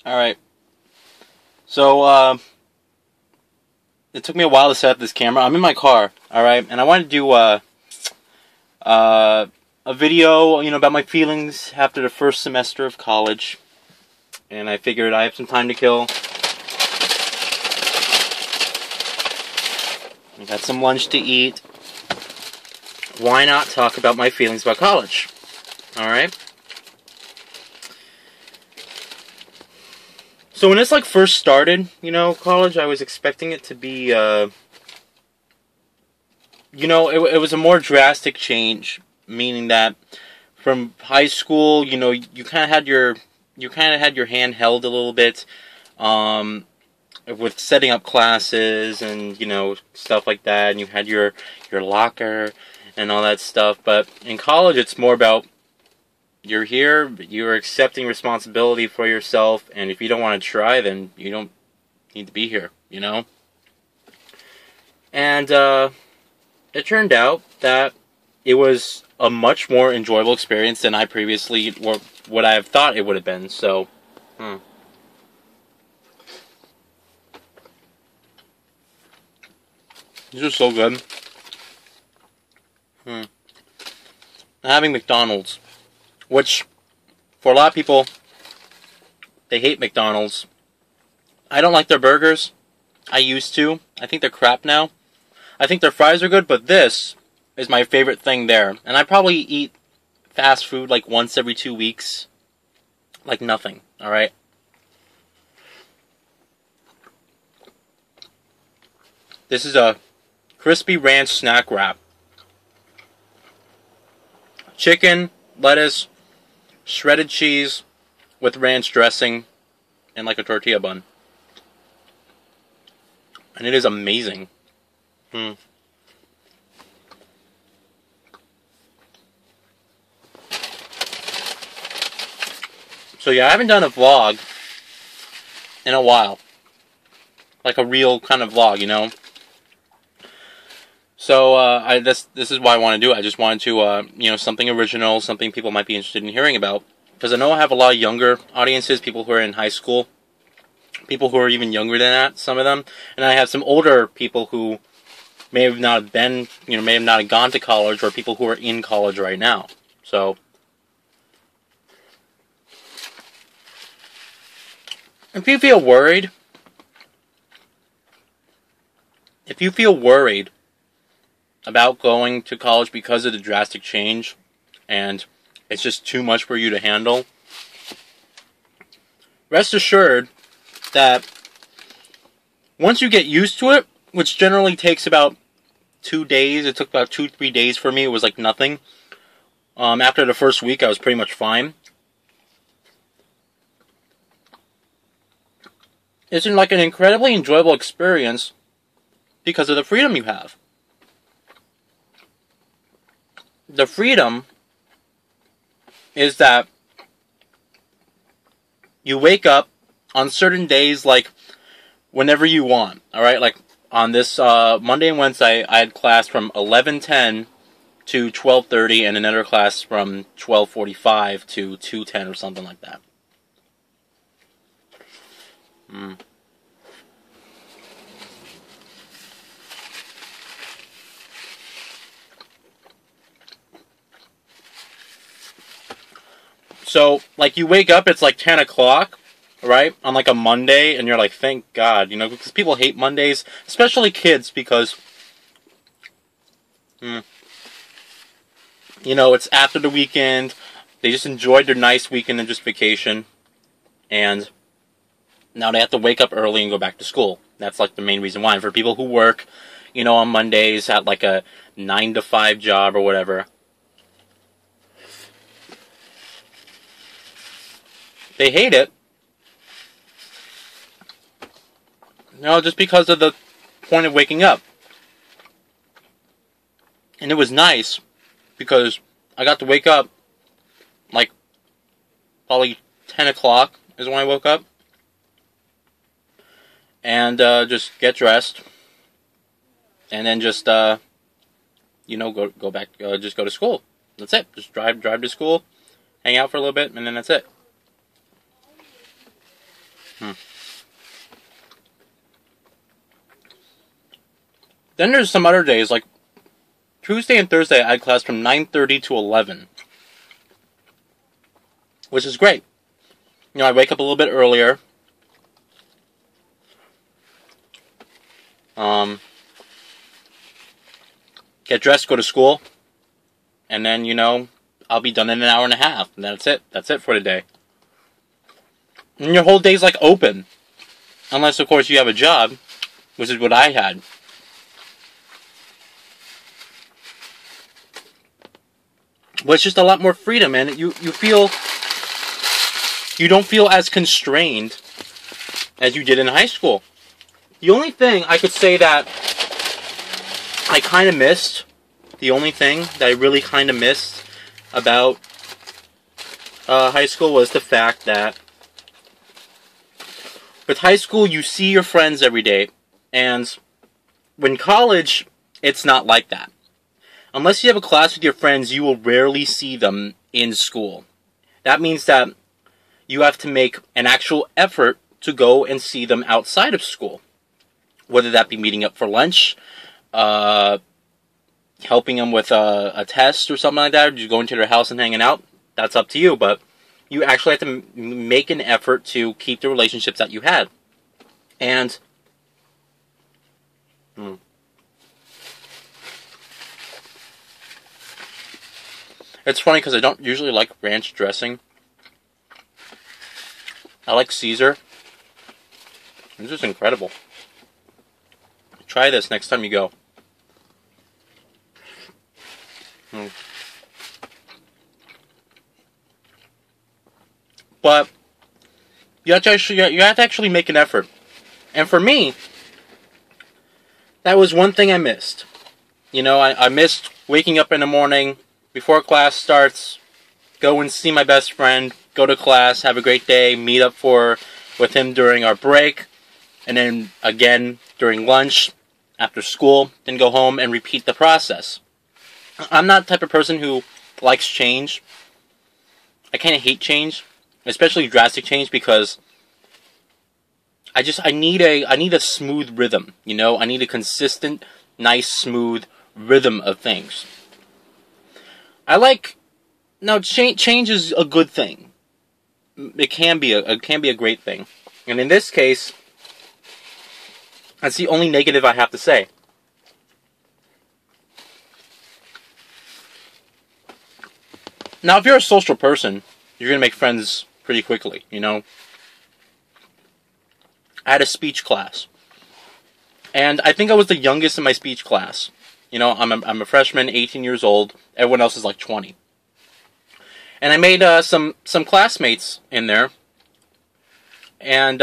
Alright, so, it took me a while to set up this camera. I'm in my car, alright, and I wanted to do, a video, about my feelings after the first semester of college. And I figured I have some time to kill. I got some lunch to eat. Why not talk about my feelings about college? Alright? So when this first started, college, I was expecting it to be, it was a more drastic change, meaning that from high school, you kind of had your hand held a little bit, with setting up classes and, stuff like that, and you had your locker and all that stuff. But in college, it's more about, you're here, you're accepting responsibility for yourself, and if you don't want to try, then you don't need to be here, And, it turned out that it was a much more enjoyable experience than I previously, or what I have thought it would have been, so, These are so good. Having McDonald's, which, for a lot of people, they hate McDonald's. I don't like their burgers. I used to. I think they're crap now. I think their fries are good, but this is my favorite thing there. And I probably eat fast food once every 2 weeks. Like nothing, alright? This is a crispy ranch snack wrap. Chicken, lettuce, shredded cheese with ranch dressing, and a tortilla bun. And it is amazing. So yeah, I haven't done a vlog in a while. Like a real kind of vlog, So, this is why I want to do it. I just wanted to, something original, something people might be interested in hearing about. Because I know I have a lot of younger audiences, people who are in high school, people who are even younger than that, some of them. And I have some older people who may have not been, may have not gone to college, or people who are in college right now. So, if you feel worried about going to college because of the drastic change, and it's just too much for you to handle, rest assured that once you get used to it, which generally takes about 2 days, it took about 2-3 days for me, it was like nothing. After the first week, I was pretty much fine. It's an incredibly enjoyable experience because of the freedom you have. The freedom is that you wake up on certain days, whenever you want, alright? On this Monday and Wednesday, I had class from 11:10 to 12:30, and another class from 12:45 to 2:10 or something like that. So, you wake up, it's 10 o'clock, right? On a Monday, and you're thank God, because people hate Mondays, especially kids, because, it's after the weekend, they just enjoyed their nice weekend and just vacation, and now they have to wake up early and go back to school. That's, the main reason why. And for people who work, on Mondays at, a 9-to-5 job or whatever, they hate it. Just because of the point of waking up. And it was nice, because I got to wake up, probably 10 o'clock is when I woke up. And, just get dressed. And then just, go back, just go to school. That's it. Just drive to school, hang out for a little bit, and then that's it. Hmm. Then there's some other days, like Tuesday and Thursday I had class from 9:30 to 11. Which is great. You know, I wake up a little bit earlier. Get dressed, go to school. And then, you know, I'll be done in an hour and a half. And that's it. That's it for the day. And your whole day's like open. Unless, of course, you have a job. Which is what I had. But it's just a lot more freedom, and you feel... You don't feel as constrained as you did in high school. The only thing I could say that I kind of missed, the only thing that I really kind of missed about high school was the fact that with high school you see your friends every day, and when college it's not like that. Unless you have a class with your friends, you will rarely see them in school. That means that you have to make an actual effort to go and see them outside of school. Whether that be meeting up for lunch, helping them with a test or something like that, or just going to their house and hanging out. That's up to you, but you actually have to make an effort to keep the relationships that you had. And it's funny because I don't usually like ranch dressing. I like Caesar. This is incredible. Try this next time you go. But you have to actually make an effort. And for me, that was one thing I missed. You know, I missed waking up in the morning before class starts, go and see my best friend, go to class, have a great day, meet up with him during our break, and then again during lunch, after school, then go home and repeat the process. I'm not the type of person who likes change. I kind of hate change, especially drastic change, because I need a smooth rhythm, you know? I need a consistent, nice, smooth rhythm of things. Change is a good thing. It can be a great thing. And in this case, that's the only negative I have to say. Now, if you're a social person, you're going to make friends pretty quickly, you know? I had a speech class. And I think I was the youngest in my speech class. You know, I'm a freshman, 18 years old. Everyone else is like 20. And I made some classmates in there. And,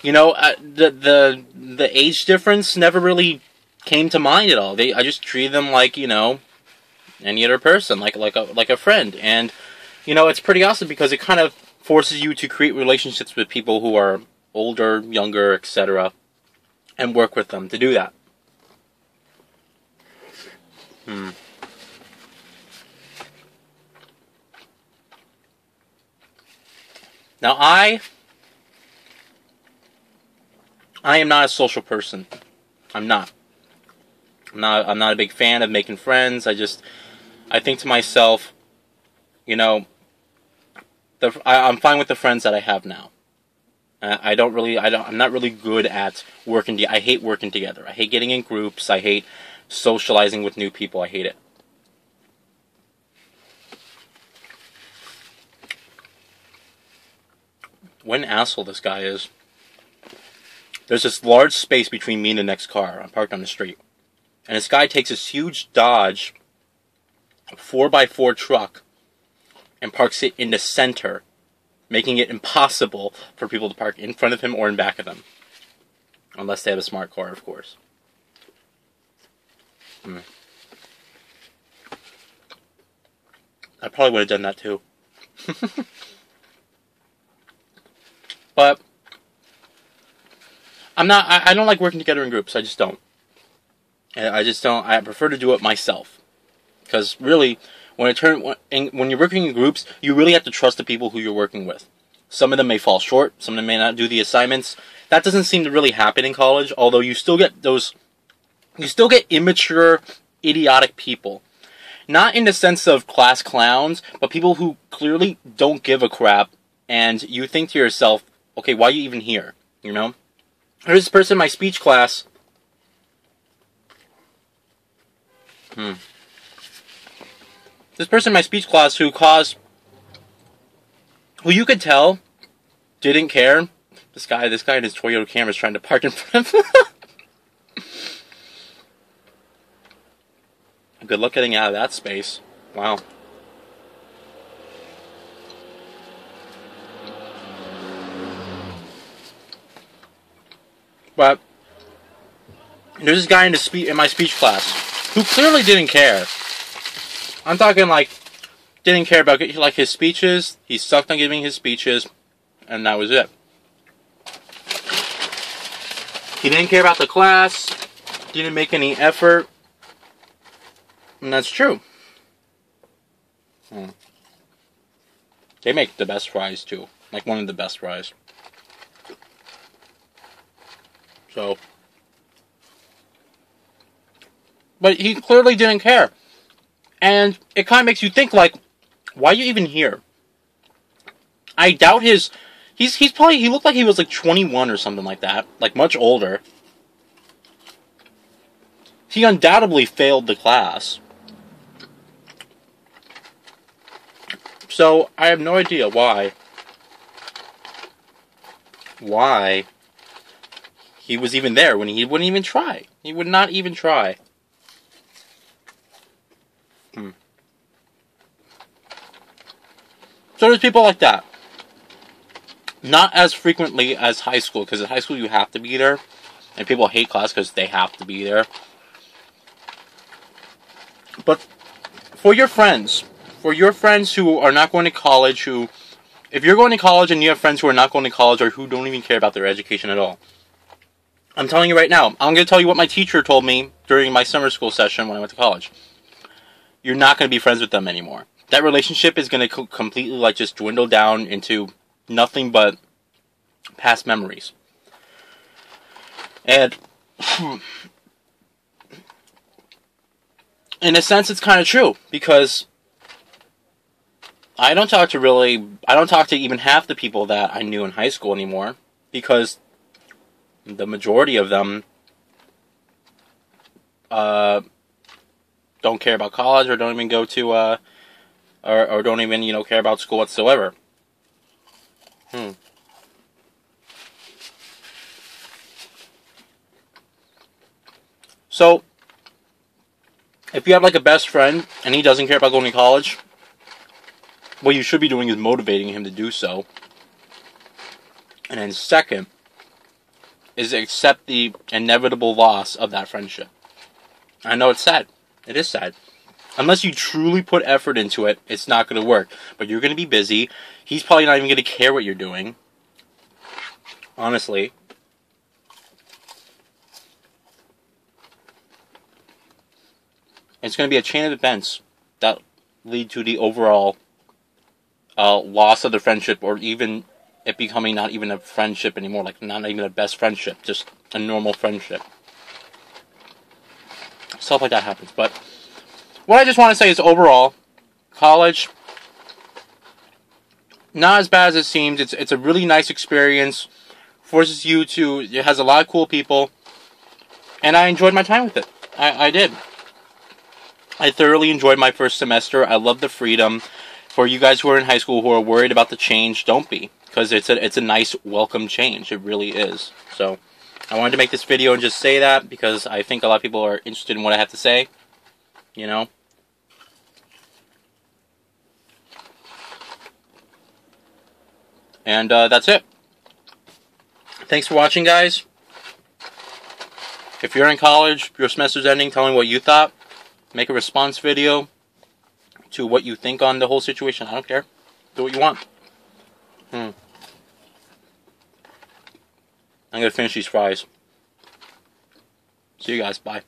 you know, the age difference never really came to mind at all. I just treated them like, you know, any other person, like a friend. And, you know, it's pretty awesome because it kind of forces you to create relationships with people who are older, younger, etc., and work with them to do that. Now, I am not a social person. I'm not a big fan of making friends. I think to myself, you know, I'm fine with the friends that I have now. I'm not really good at working. I hate working together. I hate getting in groups. I hate socializing with new people. I hate it. What an asshole this guy is. There's this large space between me and the next car. I'm parked on the street. And this guy takes this huge Dodge 4x4 truck and parks it in the center, making it impossible for people to park in front of him or in back of them. Unless they have a smart car, of course. I probably would have done that too. But I don't like working together in groups. I just don't. I prefer to do it myself. Because really, when you're working in groups, you really have to trust the people who you're working with. Some of them may fall short. Some of them may not do the assignments. That doesn't seem to really happen in college, although you still get immature, idiotic people. Not in the sense of class clowns, but people who clearly don't give a crap, and you think to yourself, okay, why are you even here? You know? There's this person in my speech class. This person in my speech class who you could tell didn't care. This guy in his Toyota Camry is trying to park in front of him. Good luck getting out of that space. Wow. But there's this guy in my speech class who clearly didn't care. I'm talking like didn't care about like his speeches. He sucked on giving his speeches, and that was it. He didn't care about the class. Didn't make any effort. And that's true. They make the best fries too. Like one of the best fries. So. But he clearly didn't care. And it kind of makes you think like, why are you even here? I doubt he looked like he was like 21 or something like that. Like much older. He undoubtedly failed the class. So, I have no idea why he was even there when he wouldn't even try. He would not even try. So there's people like that. Not as frequently as high school, because in high school you have to be there. And people hate class because they have to be there. But for your friends who are not going to college, if you're going to college and you have friends who are not going to college or who don't even care about their education at all, I'm telling you right now, I'm going to tell you what my teacher told me during my summer school session when I went to college. You're not going to be friends with them anymore. That relationship is going to completely like just dwindle down into nothing but past memories. And in a sense, it's kind of true, because I don't talk to even half the people that I knew in high school anymore, because the majority of them don't care about college, or don't even go to, or don't even, care about school whatsoever. So, if you have like a best friend, and he doesn't care about going to college, what you should be doing is motivating him to do so. And then second, is accept the inevitable loss of that friendship. I know it's sad. It is sad. Unless you truly put effort into it, it's not going to work. But you're going to be busy. He's probably not even going to care what you're doing. Honestly. It's going to be a chain of events that lead to the overall loss of the friendship, or even it becoming not even a friendship anymore, like not even a best friendship, just a normal friendship. Stuff like that happens. But what I just want to say is overall, college, not as bad as it seems. It's a really nice experience. Forces you to, it has a lot of cool people, and I enjoyed my time with it. I did. I thoroughly enjoyed my first semester. I love the freedom. For you guys who are in high school who are worried about the change, don't be. Because it's a nice, welcome change. It really is. So, I wanted to make this video and just say that, because I think a lot of people are interested in what I have to say. You know? And that's it. Thanks for watching, guys. If you're in college, your semester's ending, tell me what you thought. Make a response video to what you think on the whole situation. I don't care. Do what you want. I'm going to finish these fries. See you guys. Bye.